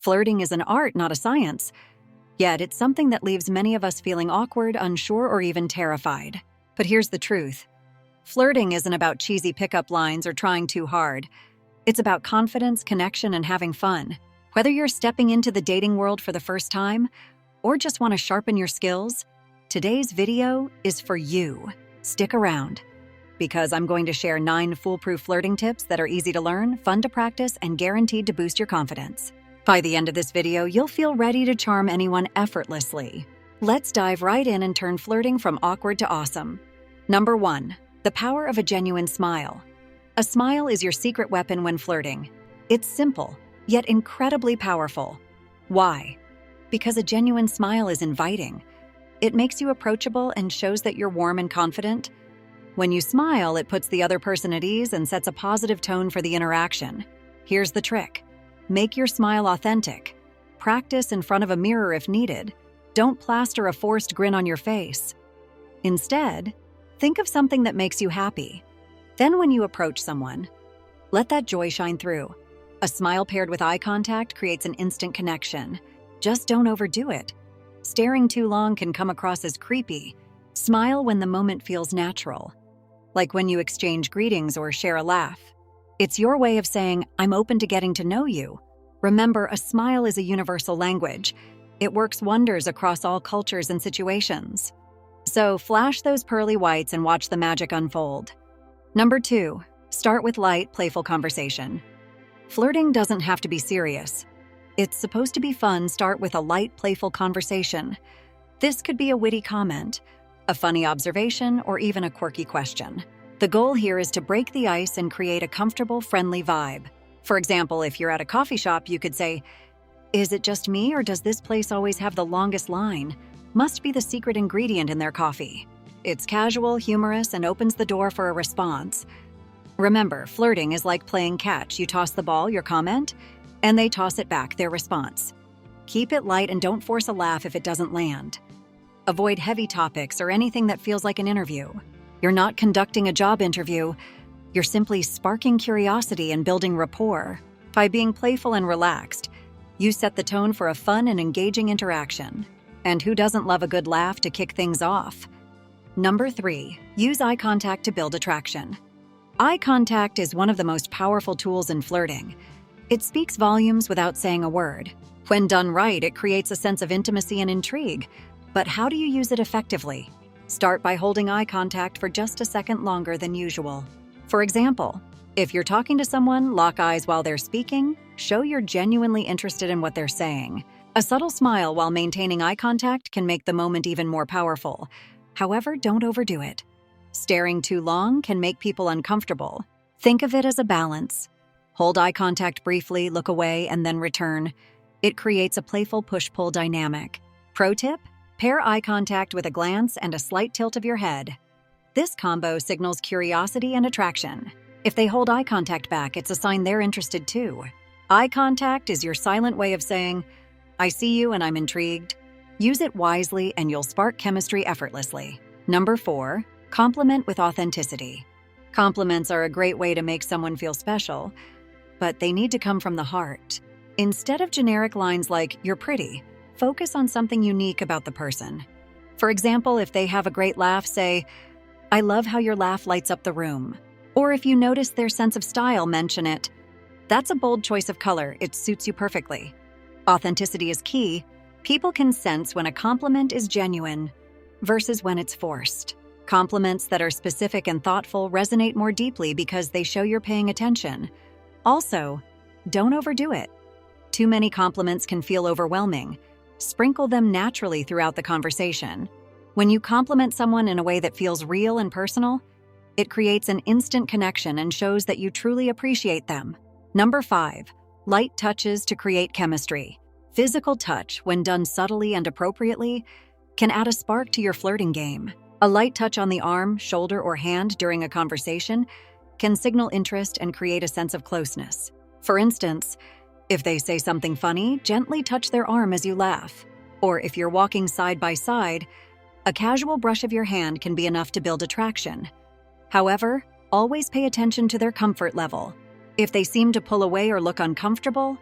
Flirting is an art, not a science. Yet it's something that leaves many of us feeling awkward, unsure, or even terrified. But here's the truth. Flirting isn't about cheesy pickup lines or trying too hard. It's about confidence, connection, and having fun. Whether you're stepping into the dating world for the first time or just want to sharpen your skills, today's video is for you. Stick around, because I'm going to share 9 foolproof flirting tips that are easy to learn, fun to practice, and guaranteed to boost your confidence. By the end of this video, you'll feel ready to charm anyone effortlessly. Let's dive right in and turn flirting from awkward to awesome. Number 1. The power of a genuine smile. A smile is your secret weapon when flirting. It's simple, yet incredibly powerful. Why? Because a genuine smile is inviting. It makes you approachable and shows that you're warm and confident. When you smile, it puts the other person at ease and sets a positive tone for the interaction. Here's the trick. Make your smile authentic. Practice in front of a mirror if needed. Don't plaster a forced grin on your face. Instead, think of something that makes you happy. Then when you approach someone, let that joy shine through. A smile paired with eye contact creates an instant connection. Just don't overdo it. Staring too long can come across as creepy. Smile when the moment feels natural, like when you exchange greetings or share a laugh. It's your way of saying, I'm open to getting to know you. Remember, a smile is a universal language. It works wonders across all cultures and situations. So flash those pearly whites and watch the magic unfold. Number 2, start with light, playful conversation. Flirting doesn't have to be serious. It's supposed to be fun. Start with a light, playful conversation. This could be a witty comment, a funny observation, or even a quirky question. The goal here is to break the ice and create a comfortable, friendly vibe. For example, if you're at a coffee shop, you could say, "Is it just me, or does this place always have the longest line? Must be the secret ingredient in their coffee." It's casual, humorous, and opens the door for a response. Remember, flirting is like playing catch. You toss the ball, your comment, and they toss it back, their response. Keep it light and don't force a laugh if it doesn't land. Avoid heavy topics or anything that feels like an interview. You're not conducting a job interview. You're simply sparking curiosity and building rapport. By being playful and relaxed, you set the tone for a fun and engaging interaction. And who doesn't love a good laugh to kick things off? Number 3, use eye contact to build attraction. Eye contact is one of the most powerful tools in flirting. It speaks volumes without saying a word. When done right, it creates a sense of intimacy and intrigue. But how do you use it effectively? Start by holding eye contact for just a second longer than usual. For example, if you're talking to someone, lock eyes while they're speaking. Show you're genuinely interested in what they're saying. A subtle smile while maintaining eye contact can make the moment even more powerful. However, don't overdo it. Staring too long can make people uncomfortable. Think of it as a balance. Hold eye contact briefly, look away, and then return. It creates a playful push-pull dynamic. Pro tip? Pair eye contact with a glance and a slight tilt of your head. This combo signals curiosity and attraction. If they hold eye contact back, it's a sign they're interested too. Eye contact is your silent way of saying, "I see you and I'm intrigued." Use it wisely and you'll spark chemistry effortlessly. Number 4, compliment with authenticity. Compliments are a great way to make someone feel special, but they need to come from the heart. Instead of generic lines like, "You're pretty," focus on something unique about the person. For example, if they have a great laugh, say, "I love how your laugh lights up the room." Or if you notice their sense of style, mention it. That's a bold choice of color. It suits you perfectly. Authenticity is key. People can sense when a compliment is genuine versus when it's forced. Compliments that are specific and thoughtful resonate more deeply because they show you're paying attention. Also, don't overdo it. Too many compliments can feel overwhelming. Sprinkle them naturally throughout the conversation. When you compliment someone in a way that feels real and personal, it creates an instant connection and shows that you truly appreciate them. Number 5, light touches to create chemistry. Physical touch, when done subtly and appropriately, can add a spark to your flirting game. A light touch on the arm, shoulder, or hand during a conversation can signal interest and create a sense of closeness. For instance, if they say something funny, gently touch their arm as you laugh. Or if you're walking side by side, a casual brush of your hand can be enough to build attraction. However, always pay attention to their comfort level. If they seem to pull away or look uncomfortable,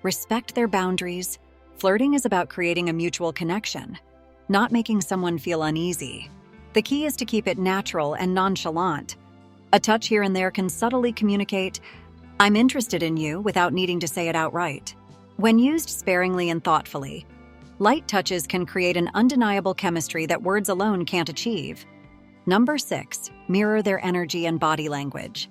Respect their boundaries. Flirting is about creating a mutual connection, not making someone feel uneasy. The key is to keep it natural and nonchalant. A touch here and there can subtly communicate, "I'm interested in you," without needing to say it outright. When used sparingly and thoughtfully, light touches can create an undeniable chemistry that words alone can't achieve. Number 6, mirror their energy and body language.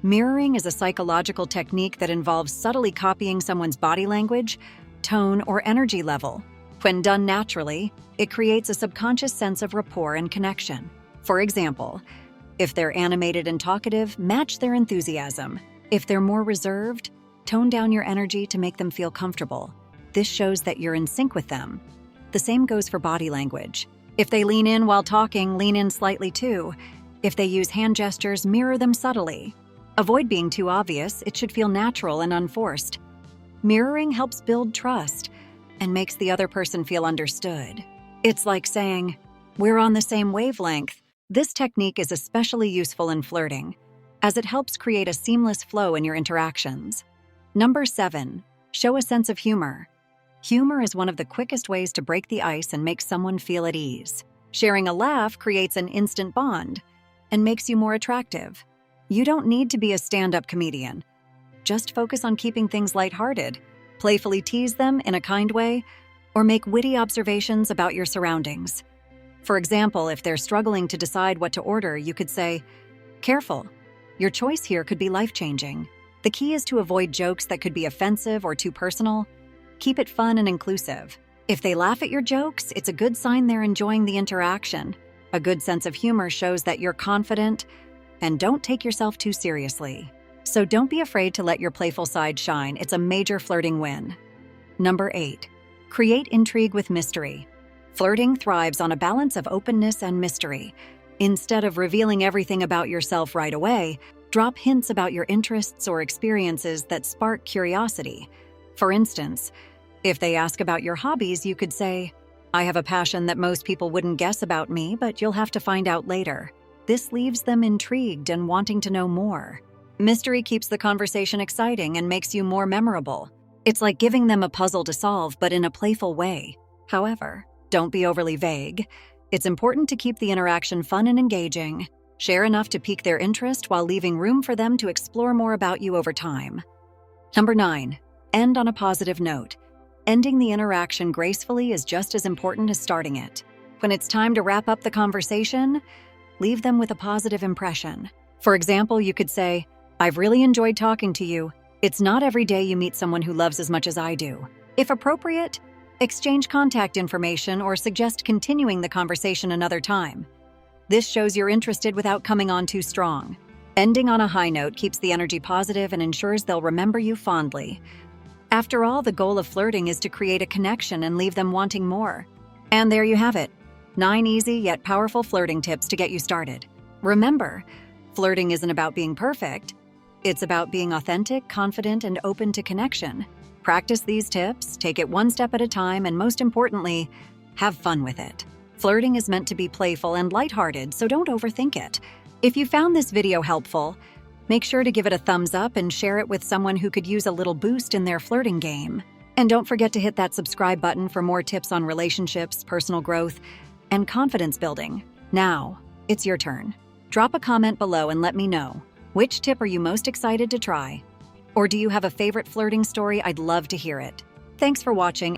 Mirroring is a psychological technique that involves subtly copying someone's body language, tone, or energy level. When done naturally, it creates a subconscious sense of rapport and connection. For example, if they're animated and talkative, match their enthusiasm. If they're more reserved, tone down your energy to make them feel comfortable. This shows that you're in sync with them. The same goes for body language. If they lean in while talking, lean in slightly too. If they use hand gestures, mirror them subtly. Avoid being too obvious. It should feel natural and unforced. Mirroring helps build trust and makes the other person feel understood. It's like saying, "We're on the same wavelength." This technique is especially useful in flirting, as it helps create a seamless flow in your interactions. Number 7, show a sense of humor. Humor is one of the quickest ways to break the ice and make someone feel at ease. Sharing a laugh creates an instant bond and makes you more attractive. You don't need to be a stand-up comedian. Just focus on keeping things lighthearted. Playfully tease them in a kind way, or make witty observations about your surroundings. For example, if they're struggling to decide what to order, you could say, "Careful, your choice here could be life-changing." The key is to avoid jokes that could be offensive or too personal. Keep it fun and inclusive. If they laugh at your jokes, it's a good sign they're enjoying the interaction. A good sense of humor shows that you're confident and don't take yourself too seriously. So don't be afraid to let your playful side shine. It's a major flirting win. Number 8, create intrigue with mystery. Flirting thrives on a balance of openness and mystery. Instead of revealing everything about yourself right away, drop hints about your interests or experiences that spark curiosity. For instance, if they ask about your hobbies, you could say, "I have a passion that most people wouldn't guess about me, but you'll have to find out later." This leaves them intrigued and wanting to know more. Mystery keeps the conversation exciting and makes you more memorable. It's like giving them a puzzle to solve, but in a playful way. However, don't be overly vague. It's important to keep the interaction fun and engaging. Share enough to pique their interest while leaving room for them to explore more about you over time. Number 9, end on a positive note. Ending the interaction gracefully is just as important as starting it. When it's time to wrap up the conversation, leave them with a positive impression. For example, you could say, "I've really enjoyed talking to you. It's not every day you meet someone who loves as much as I do." If appropriate, exchange contact information or suggest continuing the conversation another time. This shows you're interested without coming on too strong. Ending on a high note keeps the energy positive and ensures they'll remember you fondly. After all, the goal of flirting is to create a connection and leave them wanting more. And there you have it, 9 easy yet powerful flirting tips to get you started. Remember, flirting isn't about being perfect. It's about being authentic, confident, and open to connection. Practice these tips, take it one step at a time, and most importantly, have fun with it. Flirting is meant to be playful and lighthearted, so don't overthink it. If you found this video helpful, make sure to give it a thumbs up and share it with someone who could use a little boost in their flirting game. And don't forget to hit that subscribe button for more tips on relationships, personal growth, and confidence building. Now, it's your turn. Drop a comment below and let me know, which tip are you most excited to try? Or do you have a favorite flirting story? I'd love to hear it. Thanks for watching.